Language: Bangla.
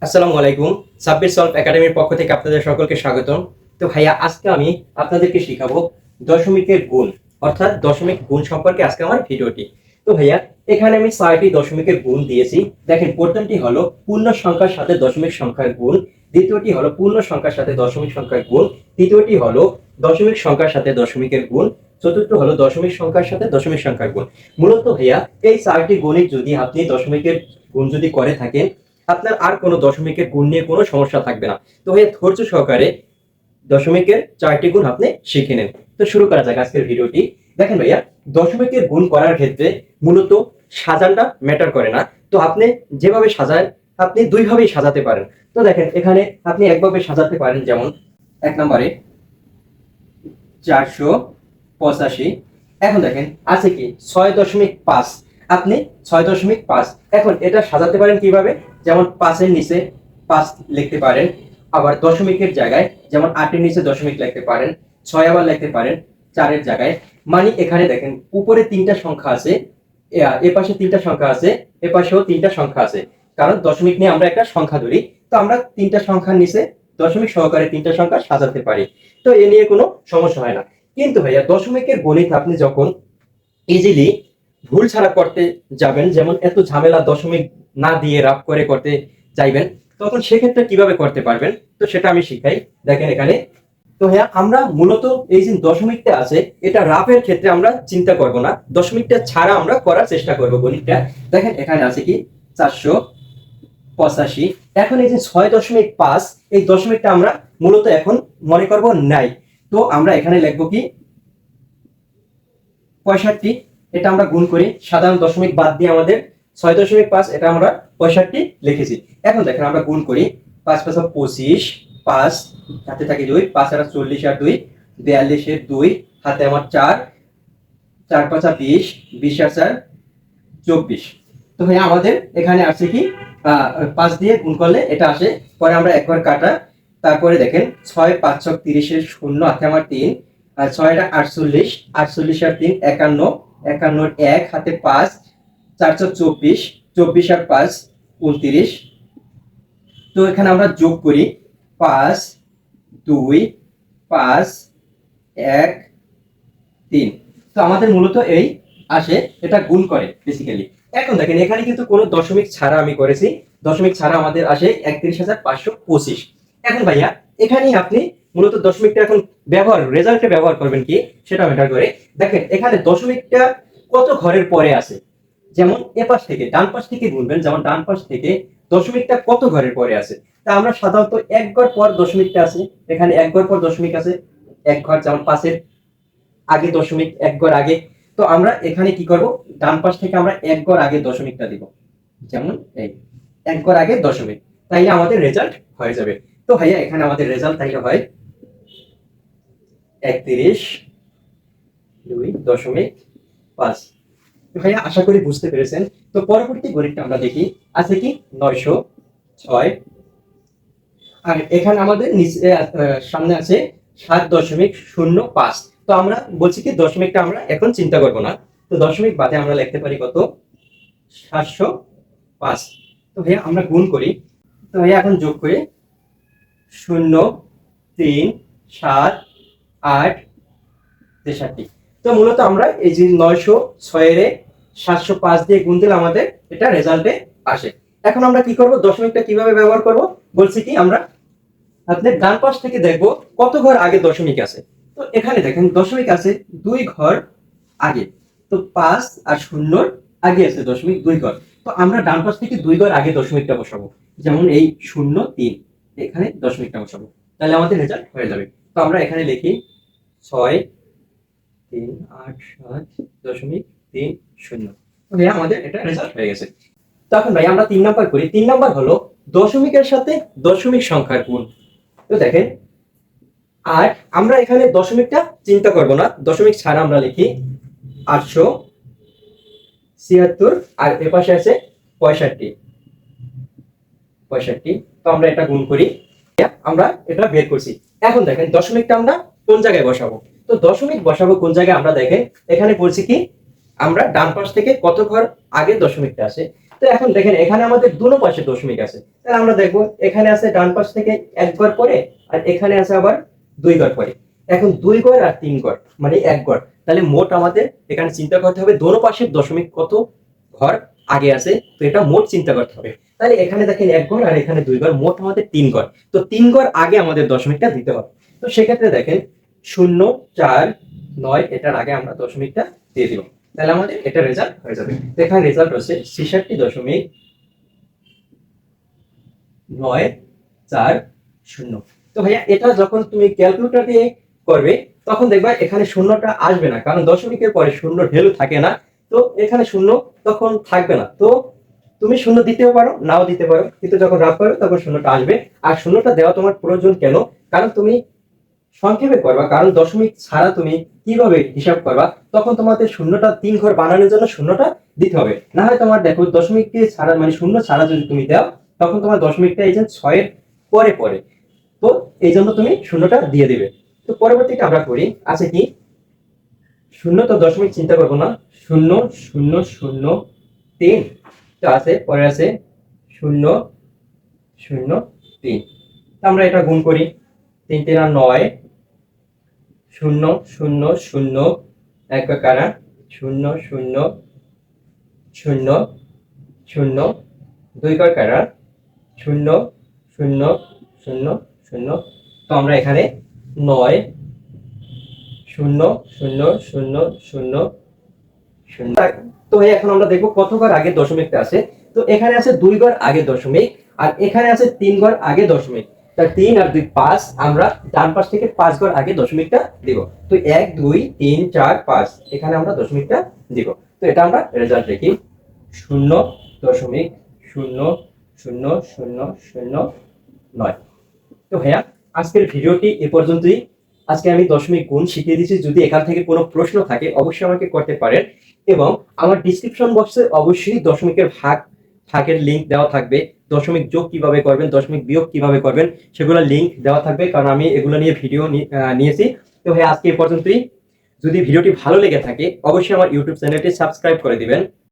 আসসালামু আলাইকুম। সাব্বির সলভ একাডেমির পক্ষ থেকে আপনাদের সকলকে স্বাগতম। তো ভাইয়া, আজকে আমি আপনাদেরকে শিখাবো দশমিকের গুণ, অর্থাৎ দশমিক গুণ সম্পর্কে আজকে আমার ভিডিওটি। তো ভাইয়া, এখানে আমি ৬টি দশমিকের গুণ দিয়েছি। দেখেন, প্রথমটি হলো পূর্ণ সংখ্যার সাথে দশমিক সংখ্যার গুণ, দ্বিতীয়টি হলো পূর্ণ সংখ্যার সাথে দশমিক সংখ্যার গুণ, তৃতীয়টি হলো দশমিক সংখ্যার সাথে দশমিকের গুণ, চতুর্থ হলো দশমিক সংখ্যার সাথে দশমিক সংখ্যার গুণ। মূলত ভাইয়া, এই ৪টি গণিত যদি আপনি দশমিকের গুণ যদি করে থাকেন, আপনার আর কোনো দশমিকের গুণ নিয়ে কোনো সমস্যা থাকবে না। তো ভাইয়া, ধৈর্য সহকারে দশমিকের ৪টি গুণ আপনি শিখে নেন। তো শুরু করা যাক আজকের ভিডিওটি। দেখেন ভাইয়া, দশমিকের গুণ করার ক্ষেত্রে মূলত সাজানটা ম্যাটার করে না। তো আপনি যেভাবে সাজান, আপনি দুইভাবেই সাজাতে পারেন। তো দেখেন, এখানে আপনি একভাবে সাজাতে পারেন, যেমন ১ নম্বরে ৪৮৫। এখন দেখেন আছে কি ৬.৫। আপনি ৬.৫, এখন এটা সাজাতে পারেন কিভাবে? যেমন ৫-এর নিচে ৫ লিখতে পারেন, আবার দশমিকের জায়গায় যেমন ৮-এর নিচে দশমিক লিখতে পারেন, ৬ আবার লিখতে পারেন ৪-এর জায়গায়। মানে এখানে দেখেন, উপরে ৩টা সংখ্যা আছে, এ পাশে ৩টা সংখ্যা আছে, এ পাশেও ৩টা সংখ্যা আছে। কারণ দশমিক নিয়ে আমরা একটা সংখ্যা ধরি, তো আমরা ৩টা সংখ্যার নিচে দশমিক সহকারে ৩টা সংখ্যা সাজাতে পারি। তো এ নিয়ে কোনো সমস্যা হয় না। কিন্তু ভাইয়া, দশমিকের গণিত আপনি যখন ইজিলি ভুল ছাড়া করতে যাবেন, যেমন এত ঝামেলা দশমিক না দিয়ে রাফ করে করতে চাইবেন, তখন সেক্ষেত্রে কিভাবে করতে পারবেন, তো সেটা আমি শিখাই। দেখেন এখানে, তো হ্যাঁ, আমরা মূলত এই যে দশমিকটা আছে, এটা রাফের ক্ষেত্রে আমরা চিন্তা করব না, দশমিকটা ছাড়া আমরা করার চেষ্টা করব গণিতটা। দেখেন এখানে আছে কি ৪৮৫। এখন এই যে ৬.৫, এই দশমিকটা আমরা মূলত এখন মনে করব নাই। তো আমরা এখানে লিখবো কি ৬৫। এটা আমরা গুণ করি, সাধারণ দশমিক বাদ দিয়ে আমাদের ৬.৫, এটা আমরা ৬৫ লিখেছি। এখন দেখেন আমরা গুণ করি, ৫×৫ = ২৫, ৫ হাতে থাকে ২, ৫ আর ৪০ আর ২ ৪২, ২ হাতে আমার ৪, ৪×৫ = ২০, ২০ আর ৪ ২৪। তো ভাইয়া, আমাদের এখানে আসছে কি ৫ দিয়ে গুণ করলে এটা আসে। পরে আমরা একবার কাটা, তারপরে দেখেন ৬×৫ = ৩০, এর শূন্য হাতে আমার ৩, আর ৬ টা ৪৮, ৪৮ আর ৩ ৫১, ৫১ ১ হাতে ৫, ৪ × ২৪, ২৪ আর ৫ ২৯। তো এখানে আমরা যোগ করি ৫ ২ ৫ ১ ৩। তো আমাদের মূলত এই আসে, এটা গুণ করে বেসিক্যালি। এখন দেখেন, এখানে কিন্তু কোনো দশমিক ছাড়া আমি করেছি, দশমিক ছাড়া আমাদের আসে ৩১,৫২৫। এখন ভাইয়া, এখানেই আপনি মূলত দশমিকটা এখন রেজাল্টে ব্যবহার করবেন কি, সেটা ম্যাটার করে। দেখেন এখানে দশমিকটা কত ঘরের পরে আছে, যেমন এ পাশ থেকে ডান পাশ থেকে গুনবেন, যেমন ডান পাশ থেকে দশমিকটা কত ঘরের পরে আছে। তা আমরা সাধারণত ১ ঘর পর দশমিকটা আছে, এখানে ১ ঘর পর দশমিক আছে, ১ ঘর, যেমন ৫-এর আগে দশমিক, ১ ঘর আগে। তো আমরা এখানে কি করব, ডান পাশ থেকে আমরা ১ ঘর আগে দশমিকটা দিব, যেমন এই ১ ঘর আগে দশমিক, তাইলে আমাদের রেজাল্ট হয়ে যাবে। তো ভাইয়া, এখানে আমাদের রেজাল্ট তাইলে হয় ৩১.২.৫। ভাইয়া, আশা করি বুঝতে পেরেছেন। তো পরবর্তী গণিতটা আমরা দেখি, আছে কি ৯০৬। আর এখানে আমাদের নিচে সামনে আছে ৭.০৫। তো আমরা বলছি কি দশমিকটা আমরা এখন চিন্তা করব না, তো দশমিক বাদে আমরা লিখতে পারি কত ৭০৫। তো ভাইয়া, আমরা গুণ করি। তো ভাইয়া, এখন যোগ করি ০ ৩ ৭ ৮ ৬৩। তো মূলত আমরা এই যে ৯০৬ এর ৭০৫ দিয়ে গুণ দিলে আমাদের এটা রেজাল্টে আসে। এখন আমরা কি করব, দশমিকটা কিভাবে ব্যবহার করব, বলছি কি আমরা আপনার ডান পাশ থেকে দেখবো কত ঘর আগে দশমিক আছে। তো এখানে দেখেন দশমিক আছে ২ ঘর আগে, তো ৫ আর ০ আগে আছে দশমিক ২ ঘর। তো আমরা ডান পাশ থেকে ২ ঘর আগে দশমিকটা বসাবো, যেমন এই ০৩, এখানে দশমিকটা বসাবো, তাহলে আমাদের রেজাল্ট হয়ে যাবে। তো আমরা এখানে লিখি ৬৩৮৭.৩০। ভাইয়া, আমাদের এটা রেজাল্ট হয়ে গেছে। তখন ভাই আমরা ৩ নাম্বার করি। ৩ নাম্বার হলো দশমিকের সাথে দশমিক সংখ্যার গুণ। তো দেখেন, আর আমরা এখানে দশমিকটা চিন্তা করব না, দশমিক ছাড়া আমরা লিখি ৮৭৬, আর এ পাশে আছে ৬৫। তো আমরা এটা গুণ করি, আমরা এটা বের করছি। এখন দেখেন দশমিকটা আমরা কোন জায়গায় বসাবো। তো দশমিক বসাবো কোন জায়গায়, আমরা দেখেন এখানে বলছি কি আমরা ডান পাশ থেকে কত ঘর আগে দশমিকটা আছে। তো এখন দেখেন এখানে আমাদের দুনো পাশে দশমিক আছে, তাহলে আমরা দেখবো এখানে আছে ডান পাশ থেকে এক ঘর পরে, আর এখানে আছে আবার দুই ঘর পরে। এখন দুই ঘর আর তিন ঘর মানে এক ঘর, তাহলে মোট আমাদের এখানে চিন্তা করতে হবে দোনো পাশের দশমিক কত ঘর আগে আছে, তো এটা মোট চিন্তা করতে হবে। তাহলে এখানে দেখেন এক ঘর আর এখানে দুই ঘর, মোট আমাদের তিন ঘর, তো তিন ঘর আগে আমাদের দশমিকটা দিতে হবে। তো সেক্ষেত্রে দেখেন 0 4 9 এটার আগে আমরা দশমিকটা দিয়ে দিব, তাহলে আমাদের এটা রেজাল্ট হয়ে যাবে। তো এখানে রেজাল্ট হচ্ছে 66.940। তো ভাইয়া এটা যখন তুমি ক্যালকুলেটর দিয়ে করবে তখন দেখবা এখানে শূন্যটা আসবে না, কারণ দশমিকের পরে শূন্য ঢেলু থাকে না, তো এখানে শূন্য তখন থাকবে না। তো তুমি শূন্য দিতেও পারো নাও দিতে পারো, কিন্তু যখন রাফ করবে তখন শূন্যটা আসবে। আর শূন্যটা দেওয়া তোমার প্রয়োজন কেন, কারণ তুমি সংক্ষেপে করবা, কারণ দশমিক ছাড়া তুমি কিভাবে হিসাব করবা, তখন তোমাদের শূন্যটা তিন ঘর বানানোর জন্য শূন্যটা দিতে হবে। না হয় তোমার দেখো দশমিককে ছাড়া মানে শূন্য ছাড়া যদি তুমি দাও, তখন তোমার দশমিকটা এই যে 6 এর পরে পরে, তো এই জন্য তুমি শূন্যটা দিয়ে দিবে। তো পরবর্তীতে আমরা করি আছে কি শূন্য, তো দশমিক চিন্তা করবো না, 0 0 0 3, তো আছে পরে আছে 0 0 3। আমরা এটা গুণ করি, 3 3 9, 0 0 0 এক কারা 0 0 0 0 দুই কারা 0 0 0 0। তো আমরা এখানে 9 0 0 0 0 0। তো এখন আমরা দেখবো কত ঘর আগে দশমিকটা আছে। তো এখানে আছে দুই ঘর আগে দশমিক, আর এখানে আছে তিন ঘর আগে দশমিক। তা 3 আর 2 5, আমরা ডান পাশ থেকে 5 ঘর আগে দশমিকটা দিব। তো 1 2 3 4 5 এখানে আমরা দশমিকটা দিব। তো এটা আমরা রেজাল্ট লিখি 0.00009। তো ভাইয়া আজকের ভিডিওটি এ পর্যন্তই। আজকে আমি দশমিক গুণ শিখিয়ে দিয়েছি, যদি এখান থেকে কোনো প্রশ্ন থাকে অবশ্যই আমাকে করতে পারেন, এবং আমার ডিসক্রিপশন বক্সে অবশ্যই দশমিকের ভাগের লিংক দেওয়া থাকবে। দশমিক যোগ কিভাবে করবেন, দশমিক বিয়োগ কিভাবে করবেন সেগুলো লিংক দেওয়া থাকবে, কারণ আমি এগুলো নিয়ে ভিডিও নিয়েছি। তো ভাই আজকে এ পর্যন্তই। যদি ভিডিওটি ভালো লেগে থাকে অবশ্যই আমার ইউটিউব চ্যানেলটি সাবস্ক্রাইব করে দিবেন।